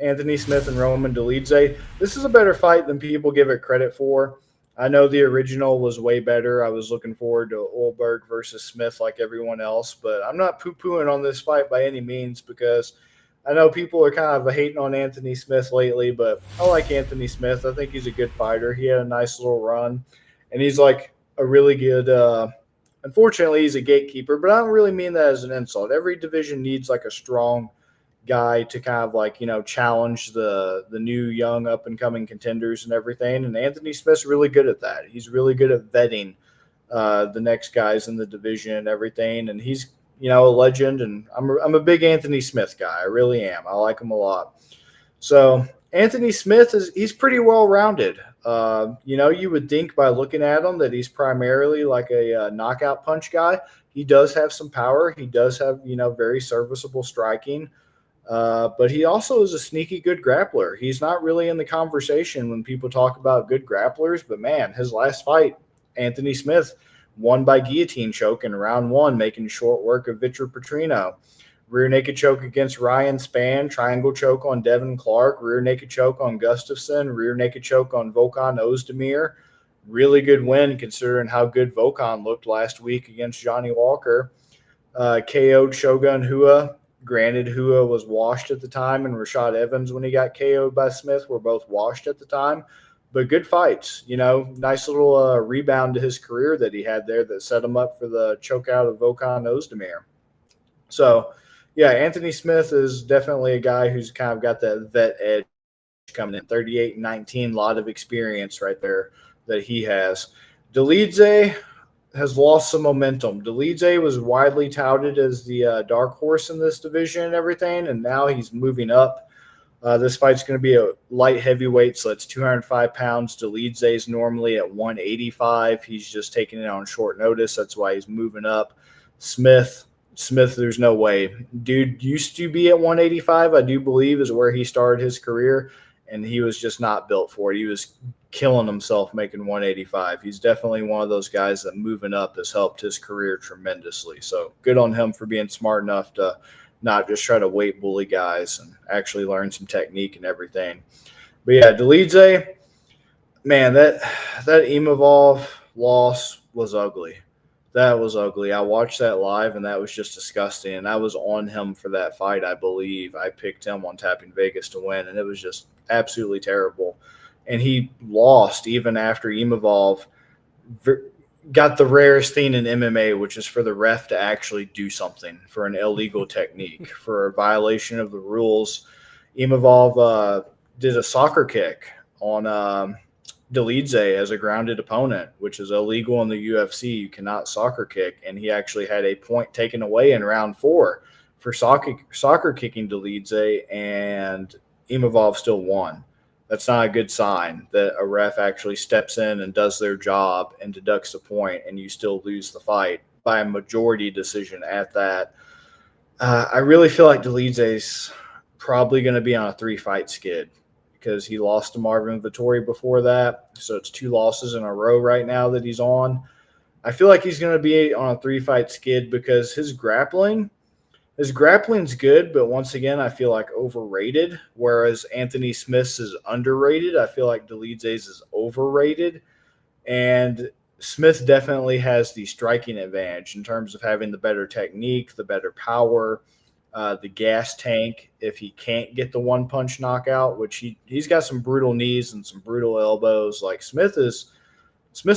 Anthony Smith and Roman Dolidze. This is a better fight than people give it credit for. I know the original was way better. I was looking forward to Olberg versus Smith like everyone else, but I'm not poo-pooing on this fight by any means because I know people are kind of hating on Anthony Smith lately, but I like Anthony Smith. I think he's a good fighter. He had a nice little run, and he's like a really good. Unfortunately, he's a gatekeeper, but I don't really mean that as an insult. Every division needs like a strong guy to kind of like challenge the new young up and coming contenders and everything. And Anthony Smith's really good at that. He's really good at vetting the next guys in the division and everything. And he's a legend. And I'm a big Anthony Smith guy. I really am. I like him a lot. So Anthony Smith he's pretty well rounded. You would think by looking at him that he's primarily like a knockout punch guy. He does have some power. He does have very serviceable striking. But he also is a sneaky good grappler. He's not really in the conversation when people talk about good grapplers, but man, his last fight, Anthony Smith won by guillotine choke in round 1, making short work of Vitor Petrino. Rear naked choke against Ryan Spann, triangle choke on Devin Clark, rear naked choke on Gustafson, rear naked choke on Volkan Ozdemir. Really good win considering how good Volkan looked last week against Johnny Walker. KO'd Shogun Hua. Granted, Hua was washed at the time, and Rashad Evans, when he got KO'd by Smith, were both washed at the time. But good fights, nice little rebound to his career that he had there that set him up for the choke out of Volkan Ozdemir. So, yeah, Anthony Smith is definitely a guy who's kind of got that vet edge coming in. 38-19, a lot of experience right there that he has. Dolidze has lost some momentum. Dolidze was widely touted as the dark horse in this division and everything, and now he's moving up. This fight's going to be a light heavyweight, so it's 205 pounds. Dolidze is normally at 185. He's just taking it on short notice. That's why he's moving up. Smith, there's no way. Dude used to be at 185, I do believe, is where he started his career, and he was just not built for it. He was killing himself making 185. He's definitely one of those guys that moving up has helped his career tremendously. So good on him for being smart enough to not just try to weight bully guys and actually learn some technique and everything. But yeah, Dolidze, man, that Imavov loss was ugly. That was ugly. I watched that live, and that was just disgusting. And I was on him for that fight, I believe. I picked him on Tapping Vegas to win, and it was just absolutely terrible. And he lost even after Imavov got the rarest thing in MMA, which is for the ref to actually do something for an illegal technique, for a violation of the rules. Imavov did a soccer kick on Dolidze as a grounded opponent, which is illegal in the UFC. You cannot soccer kick, and he actually had a point taken away in round 4 for soccer kicking Dolidze, and Imavov still won. That's not a good sign that a ref actually steps in and does their job and deducts a point, and you still lose the fight by a majority decision at that. I really feel like Dolidze's probably going to be on a 3-fight skid because he lost to Marvin Vettori before that. So it's 2 losses in a row right now that he's on. I feel like he's going to be on a 3-fight skid because his grappling's good, but once again, I feel like overrated, whereas Anthony Smith's is underrated. I feel like Dolidze's is overrated, and Smith definitely has the striking advantage in terms of having the better technique, the better power, the gas tank if he can't get the one-punch knockout, which he's got some brutal knees and some brutal elbows. Like Smith's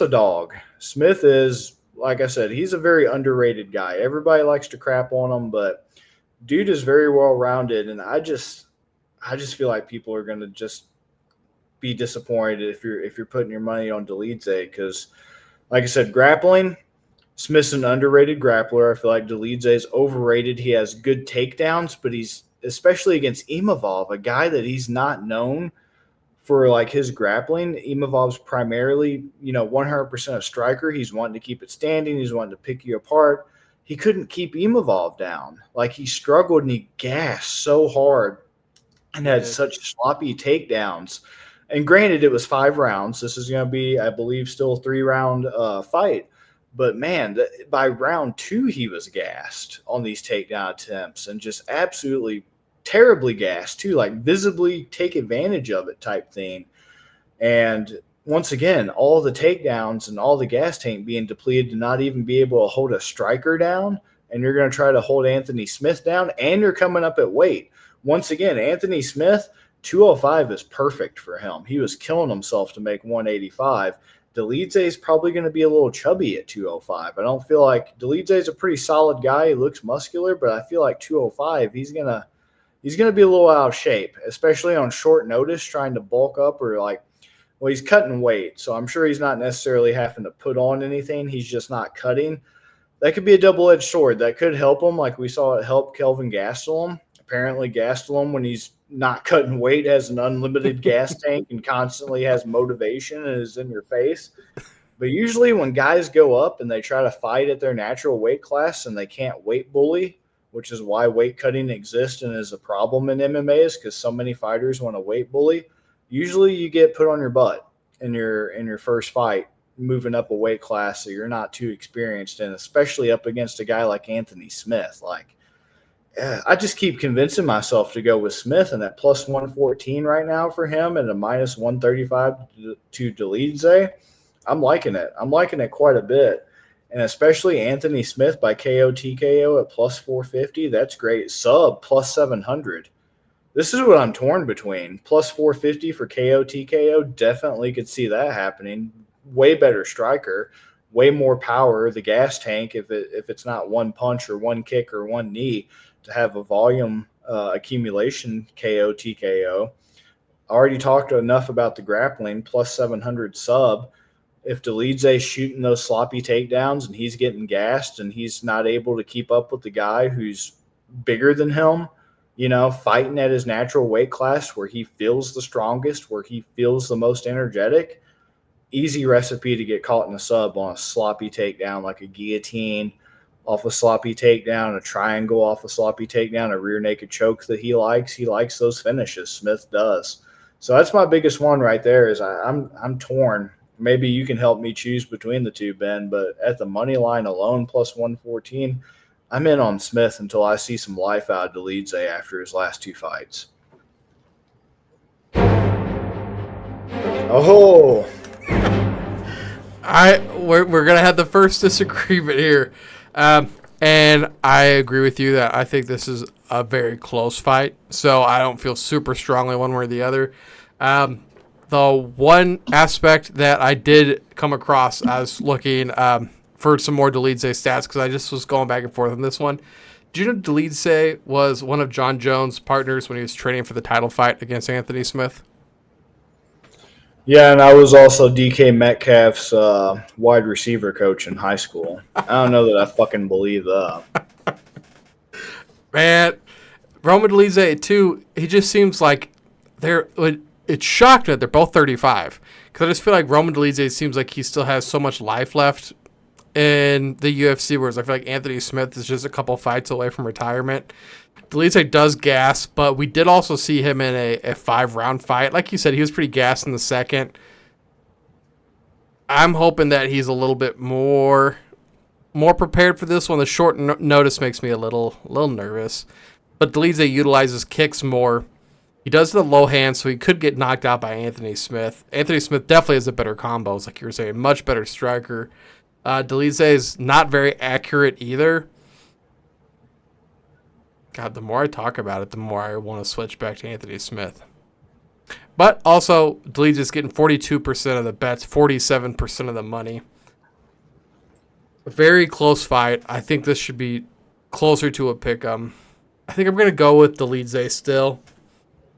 a dog. Smith is, like I said, he's a very underrated guy. Everybody likes to crap on him, but dude is very well-rounded, and I just feel like people are going to just be disappointed if you're putting your money on Dolidze because, like I said, grappling, Smith's an underrated grappler. I feel like Dolidze is overrated. He has good takedowns, but he's, especially against Imavov, a guy that he's not known for like his grappling. Imavov's primarily, 100% a striker. He's wanting to keep it standing. He's wanting to pick you apart. He couldn't keep Imavov down. Like he struggled and he gassed so hard and had such sloppy takedowns. And granted, it was 5 rounds. This is going to be, I believe, still a 3-round fight. But man, by round 2, he was gassed on these takedown attempts and just absolutely terribly gassed too, like visibly take advantage of it type thing. And once again, all the takedowns and all the gas tank being depleted to not even be able to hold a striker down, and you're going to try to hold Anthony Smith down, and you're coming up at weight. Once again, Anthony Smith, 205 is perfect for him. He was killing himself to make 185. Dolidze is probably going to be a little chubby at 205. I don't feel like Dolidze is a pretty solid guy. He looks muscular, but I feel like 205, he's going to be a little out of shape, especially on short notice, trying to bulk up or like, well, he's cutting weight, so I'm sure he's not necessarily having to put on anything. He's just not cutting. That could be a double-edged sword. That could help him, like we saw it help Kelvin Gastelum. Apparently, Gastelum, when he's not cutting weight, has an unlimited gas tank and constantly has motivation and is in your face. But usually when guys go up and they try to fight at their natural weight class and they can't weight bully, which is why weight cutting exists and is a problem in MMA, is because so many fighters want to weight bully. Usually you get put on your butt in your first fight, moving up a weight class so you're not too experienced, and especially up against a guy like Anthony Smith. Like, I just keep convincing myself to go with Smith, and that plus 114 right now for him and a minus 135 to Dolidze. I'm liking it. I'm liking it quite a bit. And especially Anthony Smith by KO TKO at plus 450. That's great. Sub plus 700. This is what I'm torn between. Plus 450 for KO TKO. Definitely could see that happening. Way better striker. Way more power. The gas tank, if it's not one punch or one kick or one knee, to have a volume accumulation KO TKO. I already talked enough about the grappling. Plus 700 sub. If Dolidze's shooting those sloppy takedowns and he's getting gassed and he's not able to keep up with the guy who's bigger than him, fighting at his natural weight class where he feels the strongest, where he feels the most energetic, easy recipe to get caught in a sub on a sloppy takedown, like a guillotine off a sloppy takedown, a triangle off a sloppy takedown, a rear naked choke that he likes. He likes those finishes. Smith does. So that's my biggest one right there is I'm torn. Maybe you can help me choose between the two, Ben, but at the money line alone, plus 114, I'm in on Smith until I see some life out of Dolidze after his last two fights. Oh, we're gonna have the first disagreement here, and I agree with you that I think this is a very close fight. So I don't feel super strongly one way or the other. The one aspect that I did come across, I was looking for some more Dolidze stats because I just was going back and forth on this one. Do you know Dolidze was one of John Jones' partners when he was training for the title fight against Anthony Smith? Yeah, and I was also DK Metcalf's wide receiver coach in high school. I don't know that I fucking believe that. Man, Roman Dolidze, too, he just seems like it's shocked that they're both 35. Because I just feel like Roman Dolidze seems like he still has so much life left in the UFC, whereas I feel like Anthony Smith is just a couple fights away from retirement. Dolidze does gas, but we did also see him in a 5-round fight. Like you said, he was pretty gassed in the second. I'm hoping that he's a little bit more prepared for this one. The short notice makes me a little nervous. But Dolidze utilizes kicks more. He does the low hand, so he could get knocked out by Anthony Smith. Anthony Smith definitely has a better combos, like you were saying, much better striker. Dolidze is not very accurate either. God, the more I talk about it, the more I want to switch back to Anthony Smith. But also, Dolidze is getting 42% of the bets, 47% of the money. A very close fight. I think this should be closer to a pick-em. I think I'm going to go with Dolidze still.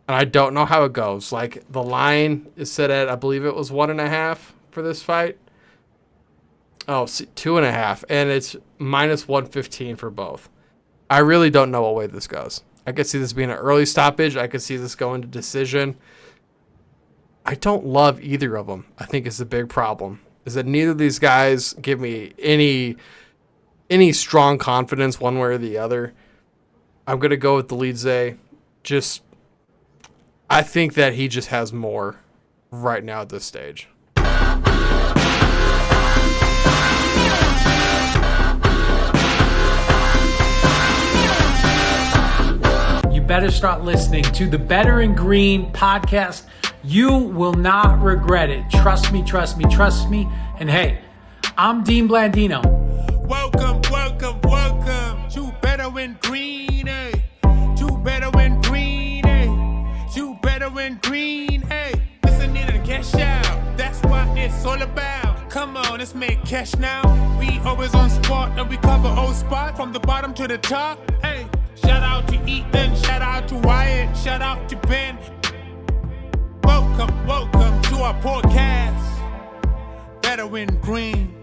And I don't know how it goes. Like, the line is set at, I believe it was 1.5 for this fight. Oh, 2.5. And it's minus 115 for both. I really don't know what way this goes. I could see this being an early stoppage. I could see this going to decision. I don't love either of them. I think is the big problem. Is that neither of these guys give me any strong confidence one way or the other. I'm going to go with Dolidze. I think that he just has more right now at this stage. better start listening to the Better in Green podcast. You will not regret it. Trust me, trust me, trust me. And hey, I'm Dean Blandino. Welcome, welcome, welcome to Better in Green, eh? To Better in Green, eh? To Better in Green, eh? Listen in and cash out. That's what it's all about. Come on, let's make cash now. We always on spot and we cover all spots from the bottom to the top. Hey, shout out to Ethan, shout out to Wyatt, shout out to Ben. Welcome, welcome to our podcast. Better in Green.